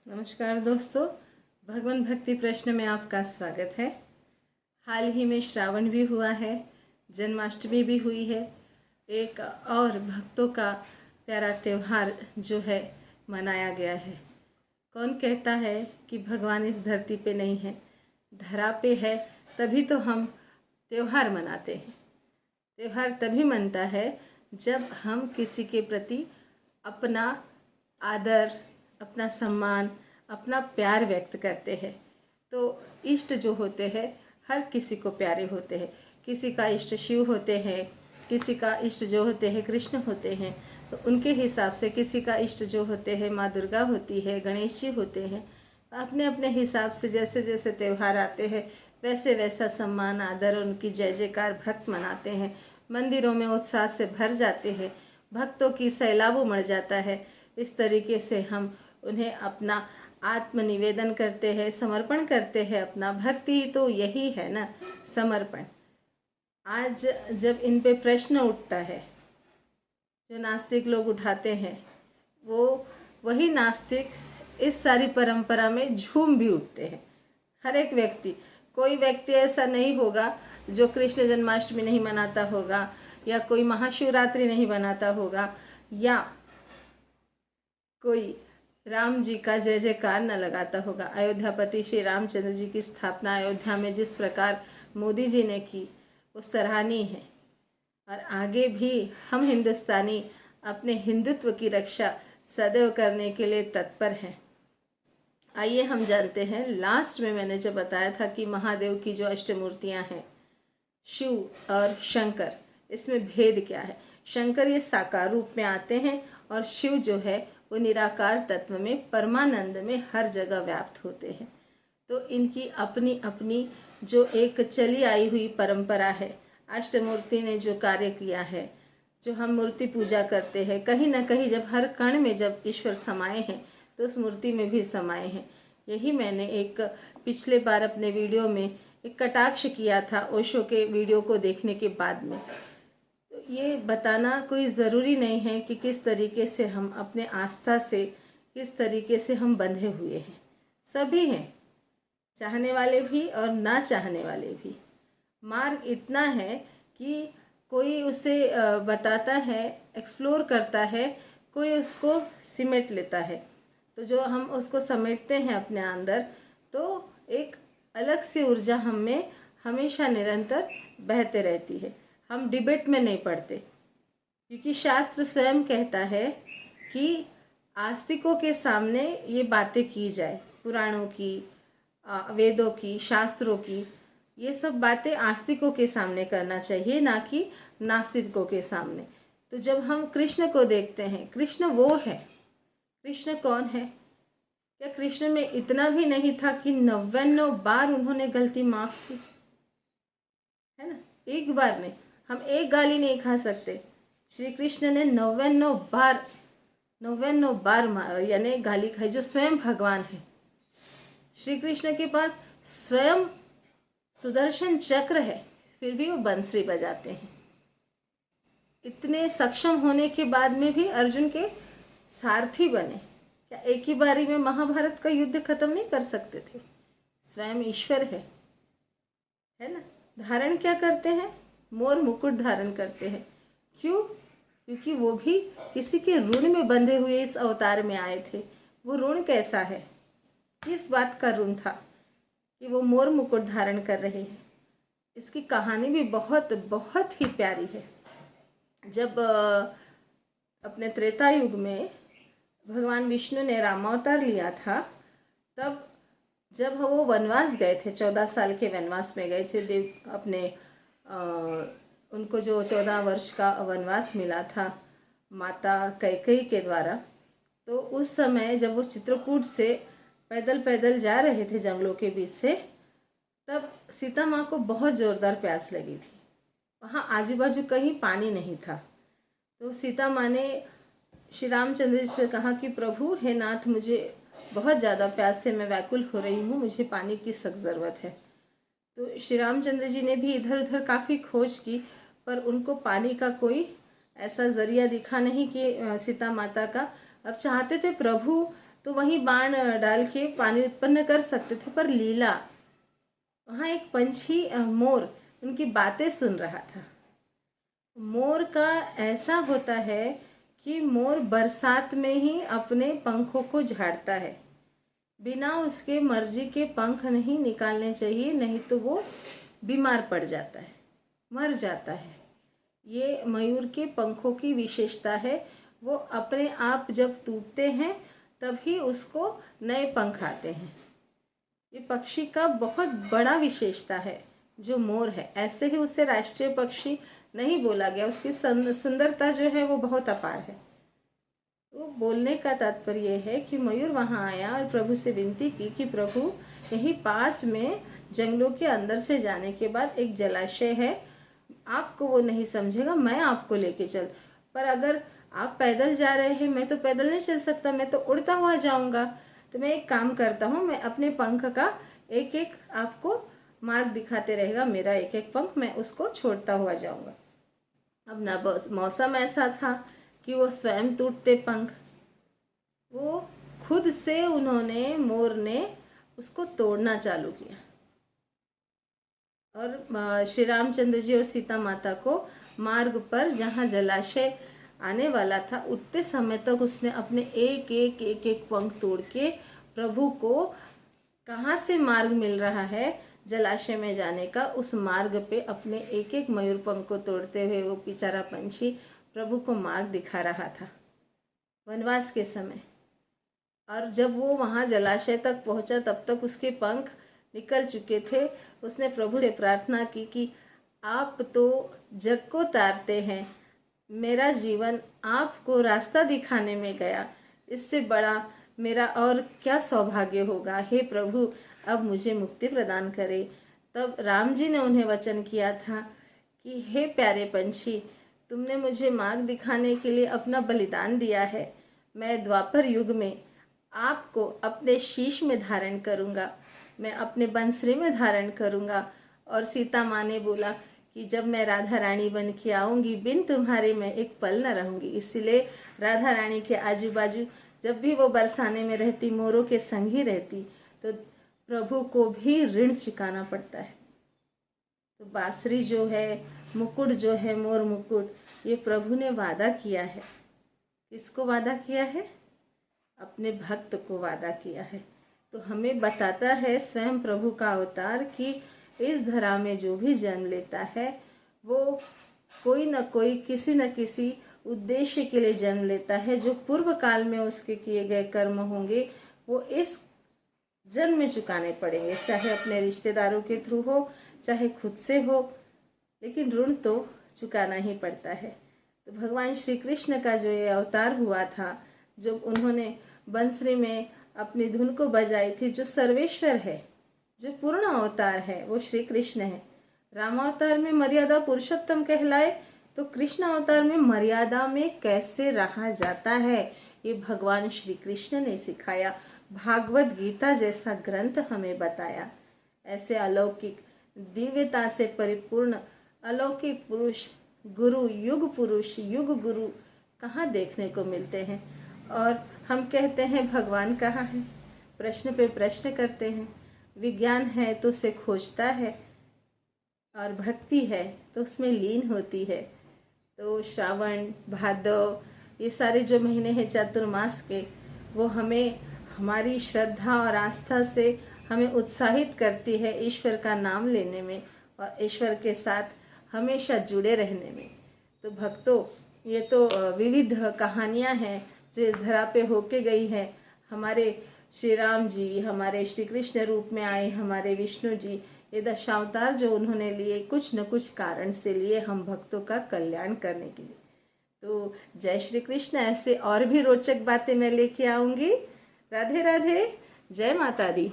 नमस्कार दोस्तों, भगवान भक्ति प्रश्न में आपका स्वागत है। हाल ही में श्रावण भी हुआ है, जन्माष्टमी भी हुई है। एक और भक्तों का प्यारा त्यौहार जो है मनाया गया है। कौन कहता है कि भगवान इस धरती पे नहीं है, धरा पे है, तभी तो हम त्यौहार मनाते हैं। त्यौहार तभी मनता है जब हम किसी के प्रति अपना आदर, अपना सम्मान, अपना प्यार व्यक्त करते हैं। तो इष्ट जो होते हैं हर किसी को प्यारे होते हैं। किसी का इष्ट शिव होते हैं, किसी का इष्ट जो होते हैं कृष्ण होते हैं। तो उनके हिसाब से किसी का इष्ट जो होते हैं माँ दुर्गा होती है, गणेश जी होते हैं। अपने अपने हिसाब से जैसे जैसे त्यौहार आते हैं वैसे वैसा सम्मान, आदर, उनकी जय जयकार भक्त मनाते हैं। मंदिरों में उत्साह से भर जाते हैं, भक्तों की सैलाब उमड़ जाता है। इस तरीके से हम उन्हें अपना आत्मनिवेदन करते हैं, समर्पण करते हैं। अपना भक्ति तो यही है ना, समर्पण। आज जब इन पे प्रश्न उठता है, जो नास्तिक लोग उठाते हैं, वो वही नास्तिक इस सारी परंपरा में झूम भी उठते हैं। हर एक व्यक्ति, कोई व्यक्ति ऐसा नहीं होगा जो कृष्ण जन्माष्टमी नहीं मनाता होगा, या कोई महाशिवरात्रि नहीं मनाता होगा, या कोई राम जी का जय जयकार न लगाता होगा। अयोध्यापति श्री रामचंद्र जी की स्थापना अयोध्या में जिस प्रकार मोदी जी ने की, वो सराहनीय है। और आगे भी हम हिंदुस्तानी अपने हिंदुत्व की रक्षा सदैव करने के लिए तत्पर हैं। आइए हम जानते हैं, लास्ट में मैंने जो बताया था कि महादेव की जो अष्टमूर्तियां हैं, शिव और शंकर, इसमें भेद क्या है। शंकर ये साकार रूप में आते हैं और शिव जो है वो निराकार तत्व में, परमानंद में हर जगह व्याप्त होते हैं। तो इनकी अपनी अपनी जो एक चली आई हुई परंपरा है। अष्टमूर्ति ने जो कार्य किया है, जो हम मूर्ति पूजा करते हैं, कहीं ना कहीं जब हर कण में जब ईश्वर समाये हैं तो उस मूर्ति में भी समाये हैं। यही मैंने एक पिछले बार अपने वीडियो में एक कटाक्ष किया था ओशो के वीडियो को देखने के बाद में। तो ये बताना कोई ज़रूरी नहीं है कि किस तरीके से हम अपने आस्था से, किस तरीके से हम बंधे हुए हैं। सभी हैं, चाहने वाले भी और ना चाहने वाले भी। मार्ग इतना है कि कोई उसे बताता है, एक्सप्लोर करता है, कोई उसको सिमेट लेता है। तो जो हम उसको समेटते हैं अपने अंदर, तो एक अलग सी ऊर्जा हम में हमेशा निरंतर बहते रहती है। हम डिबेट में नहीं पड़ते, क्योंकि शास्त्र स्वयं कहता है कि आस्तिकों के सामने ये बातें की जाए, पुराणों की, वेदों की, शास्त्रों की, ये सब बातें आस्तिकों के सामने करना चाहिए, ना कि नास्तिकों के सामने। तो जब हम कृष्ण को देखते हैं, कृष्ण वो है। कृष्ण कौन है? क्या कृष्ण में इतना भी नहीं था कि 99 बार उन्होंने गलती माफ की? है ना, एक बार नहीं। हम एक गाली नहीं खा सकते। श्री कृष्ण ने 99 बार यानी गाली खाई, जो स्वयं भगवान है। श्री कृष्ण के पास स्वयं सुदर्शन चक्र है, फिर भी वो बंसरी बजाते हैं। इतने सक्षम होने के बाद में भी अर्जुन के सारथी बने। क्या एक ही बारी में महाभारत का युद्ध खत्म नहीं कर सकते थे? स्वयं ईश्वर है ना। धारण क्या करते हैं? मोर मुकुट धारण करते हैं। क्यों? क्योंकि वो भी किसी के ऋण में बंधे हुए इस अवतार में आए थे। वो ऋण कैसा है? किस बात का ऋण था कि वो मोर मुकुट धारण कर रहे हैं? इसकी कहानी भी बहुत बहुत ही प्यारी है। जब अपने त्रेता युग में भगवान विष्णु ने रामावतार लिया था, तब जब वो वनवास गए थे, 14 साल के वनवास में गए थे देव अपने उनको जो 14 वर्ष का वनवास मिला था माता कैकेयी के द्वारा। तो उस समय जब वो चित्रकूट से पैदल पैदल जा रहे थे जंगलों के बीच से, तब सीता माँ को बहुत ज़ोरदार प्यास लगी थी। वहाँ आजू बाजू कहीं पानी नहीं था। तो सीता माँ ने श्री रामचंद्र जी से कहा कि प्रभु, हे नाथ, मुझे बहुत ज़्यादा प्यास से मैं व्याकुल हो रही हूँ, मुझे पानी की सख्त ज़रूरत है। तो श्री रामचंद्र जी ने भी इधर उधर काफ़ी खोज की, पर उनको पानी का कोई ऐसा ज़रिया दिखा नहीं कि सीता माता का। अब चाहते थे प्रभु तो वहीं बाण डाल के पानी उत्पन्न कर सकते थे, पर लीला, वहाँ एक पंछी मोर उनकी बातें सुन रहा था। मोर का ऐसा होता है कि मोर बरसात में ही अपने पंखों को झाड़ता है, बिना उसके मर्जी के पंख नहीं निकालने चाहिए, नहीं तो वो बीमार पड़ जाता है, मर जाता है। ये मयूर के पंखों की विशेषता है, वो अपने आप जब टूटते हैं तभी उसको नए पंख आते हैं। ये पक्षी का बहुत बड़ा विशेषता है जो मोर है। ऐसे ही उसे राष्ट्रीय पक्षी नहीं बोला गया, उसकी सुंदरता जो है वो बहुत अपार है। तो बोलने का तात्पर्य है कि मयूर वहाँ आया और प्रभु से विनती की कि प्रभु, यहीं पास में जंगलों के अंदर से जाने के बाद एक जलाशय है, आपको वो नहीं समझेगा, मैं आपको लेके चल, पर अगर आप पैदल जा रहे हैं, मैं तो पैदल नहीं चल सकता, मैं तो उड़ता हुआ जाऊंगा। तो मैं एक काम करता हूँ, मैं अपने पंख का एक एक आपको मार्ग दिखाते रहेगा, मेरा एक एक पंख, मैं उसको छोड़ता हुआ जाऊंगा। अब ना मौसम ऐसा था कि वो स्वयं टूटते पंख, वो खुद से उन्होंने, मोर ने उसको तोड़ना चालू किया और श्री रामचंद्र जी और सीता माता को मार्ग पर जहाँ जलाशय आने वाला था उतने समय तक उसने अपने एक एक पंख तोड़ के प्रभु को कहाँ से मार्ग मिल रहा है जलाशय में जाने का, उस मार्ग पे अपने एक एक मयूर पंख को तोड़ते हुए वो बेचारा पंछी प्रभु को मार्ग दिखा रहा था वनवास के समय। और जब वो वहाँ जलाशय तक पहुँचा तब तक उसके पंख निकल चुके थे। उसने प्रभु से प्रार्थना की कि आप तो जग को तारते हैं, मेरा जीवन आपको रास्ता दिखाने में गया, इससे बड़ा मेरा और क्या सौभाग्य होगा। हे प्रभु, अब मुझे मुक्ति प्रदान करे। तब राम जी ने उन्हें वचन किया था कि हे प्यारे पंछी, तुमने मुझे मार्ग दिखाने के लिए अपना बलिदान दिया है, मैं द्वापर युग में आपको अपने शीश में धारण करूँगा, मैं अपने बंसरी में धारण करूँगा। और सीता माँ ने बोला कि जब मैं राधा रानी बन के आऊँगी, बिन तुम्हारे मैं एक पल न रहूँगी। इसलिए राधा रानी के आजू बाजू जब भी वो बरसाने में रहती, मोरों के संग ही रहती, तो प्रभु को भी ऋण चुकाना पड़ता है। तो बांसुरी जो है, मुकुट जो है, मोर मुकुट, ये प्रभु ने वादा किया है। किसको वादा किया है? अपने भक्त को वादा किया है। तो हमें बताता है स्वयं प्रभु का अवतार कि इस धरा में जो भी जन्म लेता है वो कोई न कोई, किसी न किसी उद्देश्य के लिए जन्म लेता है। जो पूर्व काल में उसके किए गए कर्म होंगे वो इस जन्म में चुकाने पड़ेंगे, चाहे अपने रिश्तेदारों के थ्रू हो, चाहे खुद से हो, लेकिन ऋण तो चुकाना ही पड़ता है। तो भगवान श्री कृष्ण का जो ये अवतार हुआ था, जब उन्होंने बंसरी में अपनी धुन को बजाई थी, जो सर्वेश्वर है, जो पूर्ण अवतार है, वो श्री कृष्ण है। राम अवतार में मर्यादा पुरुषोत्तम कहलाए, तो कृष्ण अवतार में मर्यादा में कैसे रहा जाता है, ये भगवान श्री कृष्ण ने सिखाया। भागवत गीता जैसा ग्रंथ हमें बताया। ऐसे अलौकिक दिव्यता से परिपूर्ण अलौकिक पुरुष, गुरु, युग पुरुष, युग गुरु कहाँ देखने को मिलते हैं। और हम कहते हैं भगवान कहाँ है, प्रश्न पे प्रश्न करते हैं। विज्ञान है तो उसे खोजता है, और भक्ति है तो उसमें लीन होती है। तो श्रावण, भादव, ये सारे जो महीने हैं चातुर्मास के, वो हमें हमारी श्रद्धा और आस्था से हमें उत्साहित करती है ईश्वर का नाम लेने में और ईश्वर के साथ हमेशा जुड़े रहने में। तो भक्तों, ये तो विविध कहानियाँ हैं जो इस धरा पे होके गई है। हमारे श्री राम जी, हमारे श्री कृष्ण रूप में आए हमारे विष्णु जी, ये दशावतार जो उन्होंने लिए, कुछ न कुछ कारण से लिए हम भक्तों का कल्याण करने के लिए। तो जय श्री कृष्ण। ऐसे और भी रोचक बातें मैं लेके आऊँगी। राधे राधे, जय माता दी।